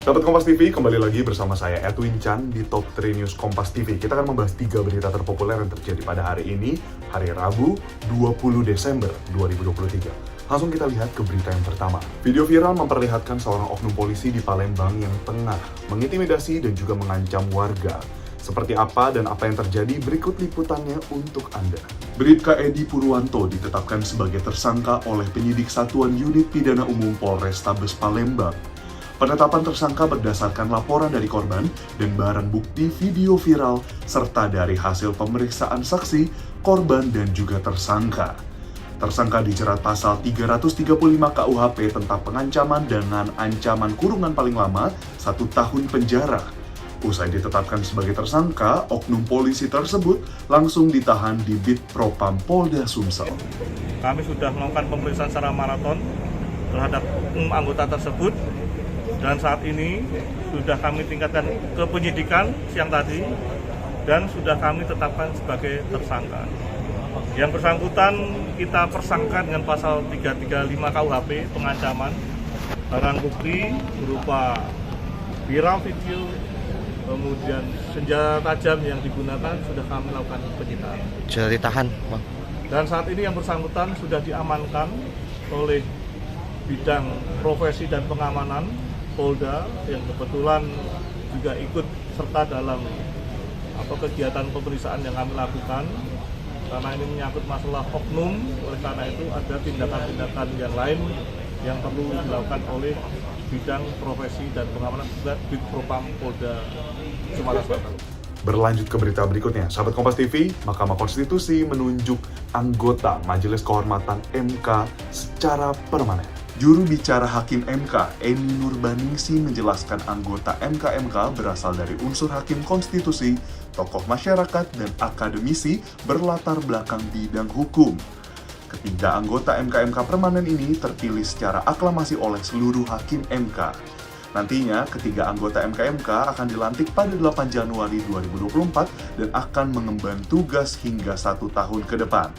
Sahabat Kompas TV, kembali lagi bersama saya Edwin Chan di Top 3 News Kompas TV. Kita akan membahas 3 berita terpopuler yang terjadi pada hari ini, hari Rabu, 20 Desember 2023. Langsung kita lihat ke berita yang pertama. Video viral memperlihatkan seorang oknum polisi di Palembang yang tengah mengintimidasi dan juga mengancam warga. Seperti apa dan apa yang terjadi, berikut liputannya untuk Anda. Bribka Edi Purwanto ditetapkan sebagai tersangka oleh penyidik Satuan Unit Pidana Umum Polrestabes Palembang. Penetapan tersangka berdasarkan laporan dari korban dan barang bukti video viral serta dari hasil pemeriksaan saksi, korban, dan juga tersangka. Tersangka dijerat pasal 335 KUHP tentang pengancaman dengan ancaman kurungan paling lama 1 tahun penjara. Usai ditetapkan sebagai tersangka, oknum polisi tersebut langsung ditahan di Bid Propam Polda Sumsel. Kami sudah melakukan pemeriksaan secara maraton terhadap anggota tersebut. Dan saat ini sudah kami tingkatkan ke penyidikan siang tadi dan sudah kami tetapkan sebagai tersangka. Yang bersangkutan kita persangka dengan pasal 335 KUHP pengancaman. Barang bukti berupa viral video, kemudian senjata tajam yang digunakan sudah kami lakukan penyitaan. Sudah ditahan, Bang. Dan saat ini yang bersangkutan sudah diamankan oleh bidang profesi dan pengamanan Polda yang kebetulan juga ikut serta dalam kegiatan pemeriksaan yang kami lakukan karena ini menyangkut masalah oknum. Oleh karena itu ada tindakan-tindakan yang lain yang perlu dilakukan oleh bidang profesi dan pengamanan Bid Propam Polda Sumatera Selatan. Berlanjut ke berita berikutnya, sahabat Kompas TV, Mahkamah Konstitusi menunjuk anggota Majelis Kehormatan MK secara permanen. Juru bicara Hakim MK, Eni Nurbaningsi menjelaskan anggota MK-MK berasal dari unsur hakim konstitusi, tokoh masyarakat, dan akademisi berlatar belakang bidang hukum. Ketiga anggota MK-MK permanen ini terpilih secara aklamasi oleh seluruh hakim MK. Nantinya, ketiga anggota MK-MK akan dilantik pada 8 Januari 2024 dan akan mengemban tugas hingga 1 tahun ke depan.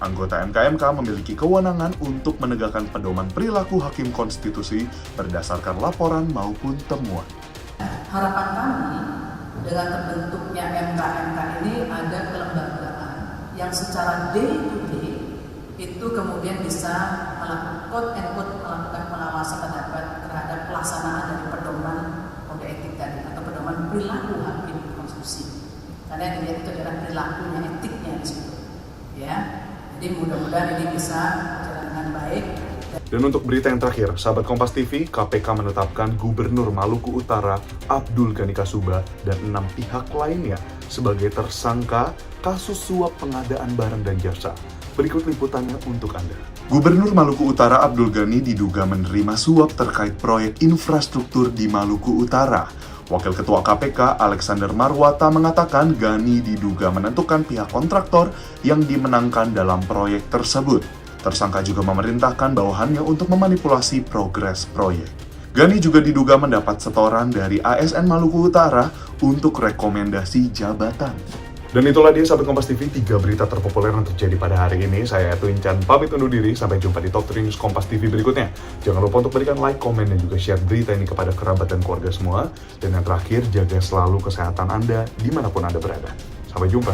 Anggota MK-MK memiliki kewenangan untuk menegakkan pedoman perilaku hakim konstitusi berdasarkan laporan maupun temuan. Harapan kami dengan terbentuknya MK-MK ini ada kelembagaan yang secara day to day itu kemudian bisa melakukan pengawasan terhadap pelaksanaan dari pedoman kode etik tadi atau pedoman perilaku hakim konstitusi. Karena yang dilihat itu adalah perilakunya, etiknya di situ, ya. Jadi mudah-mudahan ini bisa berjalan dengan baik. Dan untuk berita yang terakhir, sahabat Kompas TV, KPK menetapkan Gubernur Maluku Utara Abdul Ghani Kasuba dan 6 pihak lainnya sebagai tersangka kasus suap pengadaan barang dan jasa. Berikut liputannya untuk Anda. Gubernur Maluku Utara Abdul Ghani diduga menerima suap terkait proyek infrastruktur di Maluku Utara. Wakil Ketua KPK Alexander Marwata mengatakan Ghani diduga menentukan pihak kontraktor yang dimenangkan dalam proyek tersebut. Tersangka juga memerintahkan bawahannya untuk memanipulasi progres proyek. Ghani juga diduga mendapat setoran dari ASN Maluku Utara untuk rekomendasi jabatan. Dan itulah dia sahabat Kompas TV, 3 berita terpopuler yang terjadi pada hari ini. Saya Edwin Chan, pamit undur diri. Sampai jumpa di Top 3 News Kompas TV berikutnya. Jangan lupa untuk berikan like, komen, dan juga share berita ini kepada kerabat dan keluarga semua. Dan yang terakhir, jaga selalu kesehatan Anda dimanapun Anda berada. Sampai jumpa.